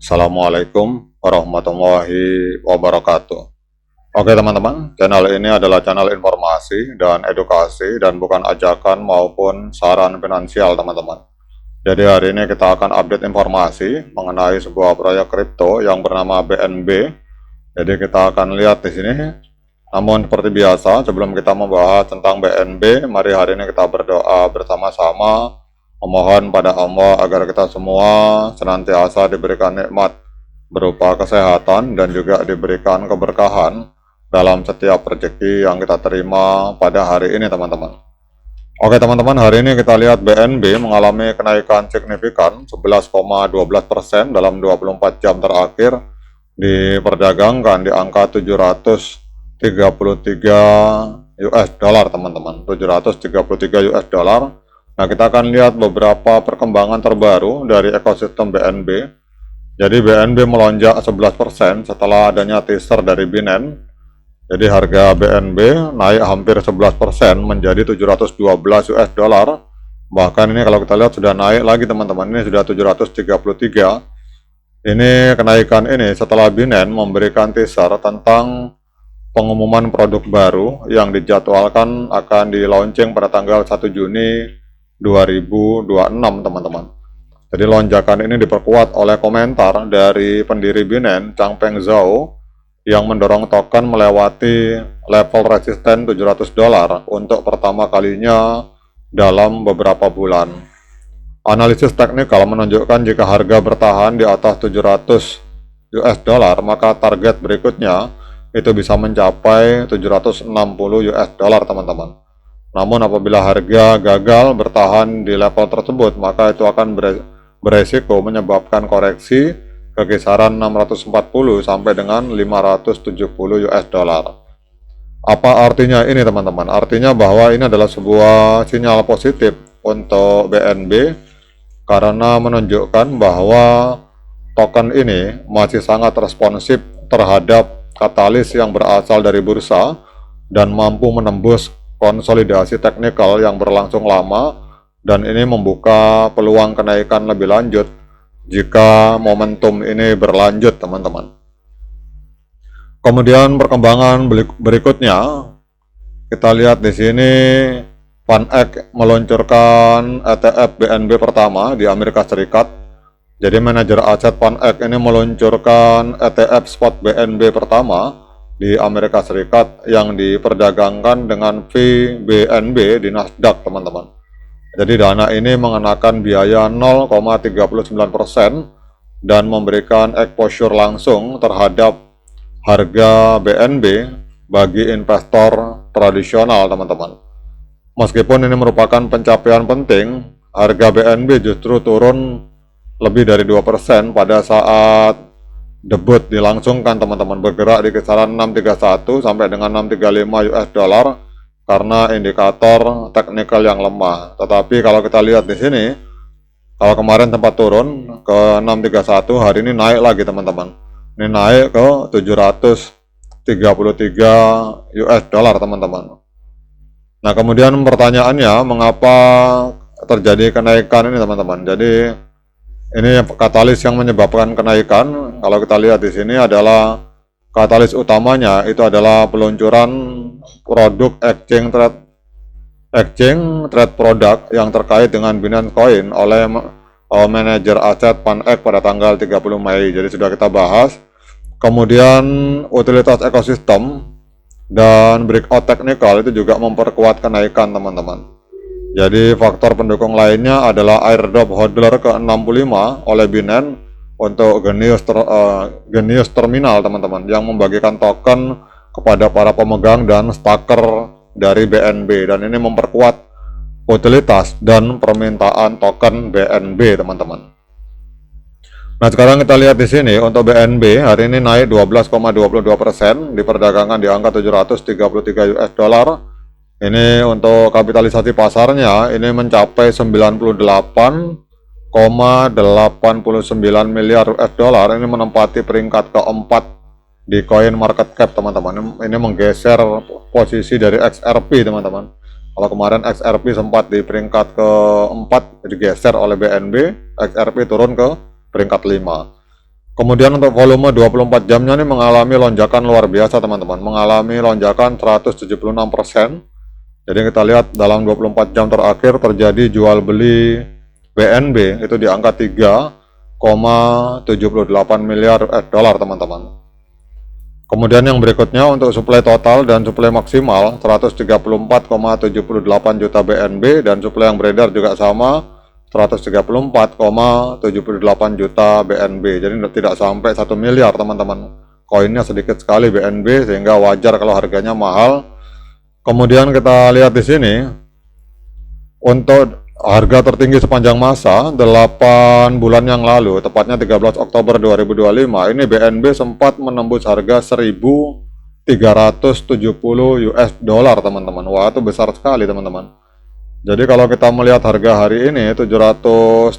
Assalamualaikum warahmatullahi wabarakatuh. Oke teman-teman, channel ini adalah channel informasi dan edukasi dan bukan ajakan maupun saran finansial teman-teman. Jadi hari ini kita akan update informasi mengenai sebuah proyek kripto yang bernama BNB. Jadi kita akan lihat di sini. Namun seperti biasa, sebelum kita membahas tentang BNB, mari hari ini kita berdoa bersama-sama, memohon pada Allah agar kita semua senantiasa diberikan nikmat berupa kesehatan dan juga diberikan keberkahan dalam setiap rezeki yang kita terima pada hari ini teman-teman. Oke teman-teman, hari ini kita lihat BNB mengalami kenaikan signifikan 11,12% dalam 24 jam terakhir, diperdagangkan di angka 733 US dollar teman-teman, 733 US dollar. Nah, kita akan lihat beberapa perkembangan terbaru dari ekosistem BNB. Jadi BNB melonjak 11% setelah adanya teaser dari Binance. Jadi harga BNB naik hampir 11% menjadi 712 US dollar. Bahkan ini kalau kita lihat sudah naik lagi teman-teman, ini sudah 733. Ini kenaikan ini setelah Binance memberikan teaser tentang pengumuman produk baru yang dijadwalkan akan di launching pada tanggal 1 Juni 2026 teman-teman. Jadi lonjakan ini diperkuat oleh komentar dari pendiri Binance, Changpeng Zhao, yang mendorong token melewati level resisten 700 dolar untuk pertama kalinya dalam beberapa bulan. Analisis teknikal menunjukkan jika harga bertahan di atas 700 US dollar, maka target berikutnya itu bisa mencapai 760 US dollar teman-teman. Namun apabila harga gagal bertahan di level tersebut, maka itu akan beresiko menyebabkan koreksi ke kisaran 640 sampai dengan 570 US dollar. Apa artinya ini teman-teman? Artinya bahwa ini adalah sebuah sinyal positif untuk BNB karena menunjukkan bahwa token ini masih sangat responsif terhadap katalis yang berasal dari bursa dan mampu menembus konsolidasi teknikal yang berlangsung lama, dan ini membuka peluang kenaikan lebih lanjut jika momentum ini berlanjut teman-teman. Kemudian perkembangan berikutnya kita lihat di sini, PanX meluncurkan ETF BNB pertama di Amerika Serikat. Jadi manajer aset PanX ini meluncurkan ETF spot BNB pertama di Amerika Serikat yang diperdagangkan dengan fee BNB di Nasdaq teman-teman. Jadi dana ini mengenakan biaya 0,39% dan memberikan exposure langsung terhadap harga BNB bagi investor tradisional teman-teman. Meskipun ini merupakan pencapaian penting, harga BNB justru turun lebih dari 2% pada saat debut dilangsungkan teman-teman, bergerak di kisaran 631 sampai dengan 635 US dollar karena indikator teknikal yang lemah. Tetapi kalau kita lihat di sini, kalau kemarin tempat turun ke 631, hari ini naik lagi teman-teman. Ini naik ke 733 US dollar teman-teman. Nah, kemudian pertanyaannya, mengapa terjadi kenaikan ini teman-teman? Jadi ini katalis yang menyebabkan kenaikan. Kalau kita lihat di sini adalah katalis utamanya itu adalah peluncuran produk exchange trade product yang terkait dengan Binance Coin oleh manajer aset PanX pada tanggal 30 Mei. Jadi sudah kita bahas. Kemudian utilitas ekosistem dan breakout technical itu juga memperkuat kenaikan teman-teman. Jadi faktor pendukung lainnya adalah airdrop hodler ke-65 oleh Binance untuk Genius Terminal teman-teman, yang membagikan token kepada para pemegang dan staker dari BNB, dan ini memperkuat utilitas dan permintaan token BNB teman-teman. Nah, sekarang kita lihat di sini untuk BNB hari ini naik 12,22%, diperdagangkan di angka 733 US dollar. Ini untuk kapitalisasi pasarnya ini mencapai 98,89 miliar US dollar. Ini menempati peringkat keempat di coin market cap teman-teman. Ini menggeser posisi dari XRP teman-teman. Kalau kemarin XRP sempat di peringkat keempat digeser oleh BNB, XRP turun ke peringkat 5. Kemudian untuk volume 24 jamnya ini mengalami lonjakan luar biasa teman-teman, mengalami lonjakan 176%. Jadi kita lihat dalam 24 jam terakhir terjadi jual beli BNB itu di angka 3,78 miliar US dollar teman-teman. Kemudian yang berikutnya untuk suplai total dan suplai maksimal 134,78 juta BNB, dan suplai yang beredar juga sama 134,78 juta BNB. Jadi tidak sampai 1 miliar teman-teman. Koinnya sedikit sekali BNB sehingga wajar kalau harganya mahal. Kemudian kita lihat di sini untuk harga tertinggi sepanjang masa 8 bulan yang lalu, tepatnya 13 Oktober 2025, ini BNB sempat menembus harga 1.370 US dollar teman-teman. Wah, itu besar sekali teman-teman. Jadi kalau kita melihat harga hari ini 733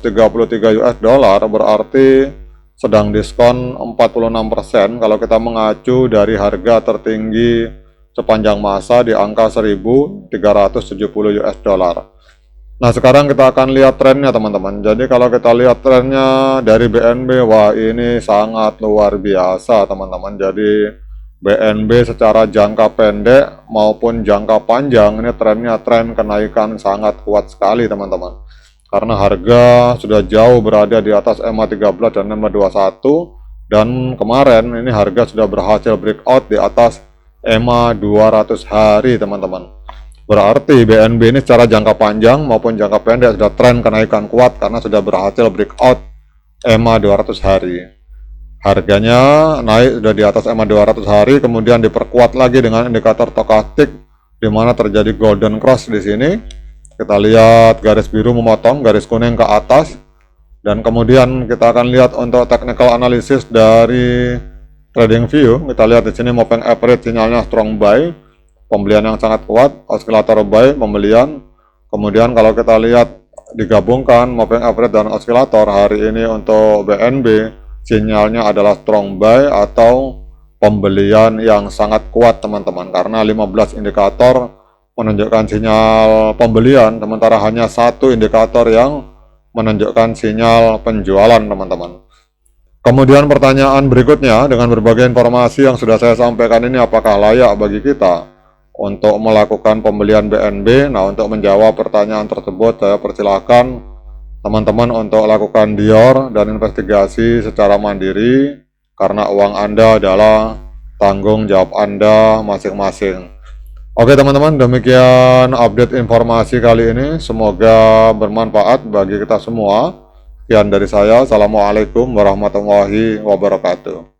US dollar berarti sedang diskon 46% kalau kita mengacu dari harga tertinggi sepanjang masa di angka 1.370 US dollar. Nah, sekarang kita akan lihat trennya teman-teman. Jadi kalau kita lihat trennya dari BNB, wah ini sangat luar biasa teman-teman. Jadi BNB secara jangka pendek maupun jangka panjang ini trennya tren kenaikan sangat kuat sekali teman-teman. Karena harga sudah jauh berada di atas EMA 13 dan EMA 21, dan kemarin ini harga sudah berhasil breakout di atas EMA 200 hari teman-teman. Berarti BNB ini secara jangka panjang maupun jangka pendek sudah tren kenaikan kuat karena sudah berhasil breakout EMA 200 hari. Harganya naik sudah di atas EMA 200 hari, kemudian diperkuat lagi dengan indikator stokastik di mana terjadi golden cross di sini. Kita lihat garis biru memotong, garis kuning ke atas, dan kemudian kita akan lihat untuk technical analysis dari TradingView. Kita lihat di sini moving average sinyalnya strong buy, pembelian yang sangat kuat, oscillator buy, pembelian. Kemudian kalau kita lihat digabungkan moving average dan oscillator hari ini untuk BNB, sinyalnya adalah strong buy atau pembelian yang sangat kuat teman-teman, karena 15 indikator menunjukkan sinyal pembelian, sementara hanya satu indikator yang menunjukkan sinyal penjualan teman-teman. Kemudian pertanyaan berikutnya, dengan berbagai informasi yang sudah saya sampaikan ini, apakah layak bagi kita untuk melakukan pembelian BNB? Nah, untuk menjawab pertanyaan tersebut saya persilahkan teman-teman untuk lakukan dior dan investigasi secara mandiri, karena uang Anda adalah tanggung jawab Anda masing-masing. Oke teman-teman, demikian update informasi kali ini, semoga bermanfaat bagi kita semua. Sekian dari saya, assalamualaikum warahmatullahi wabarakatuh.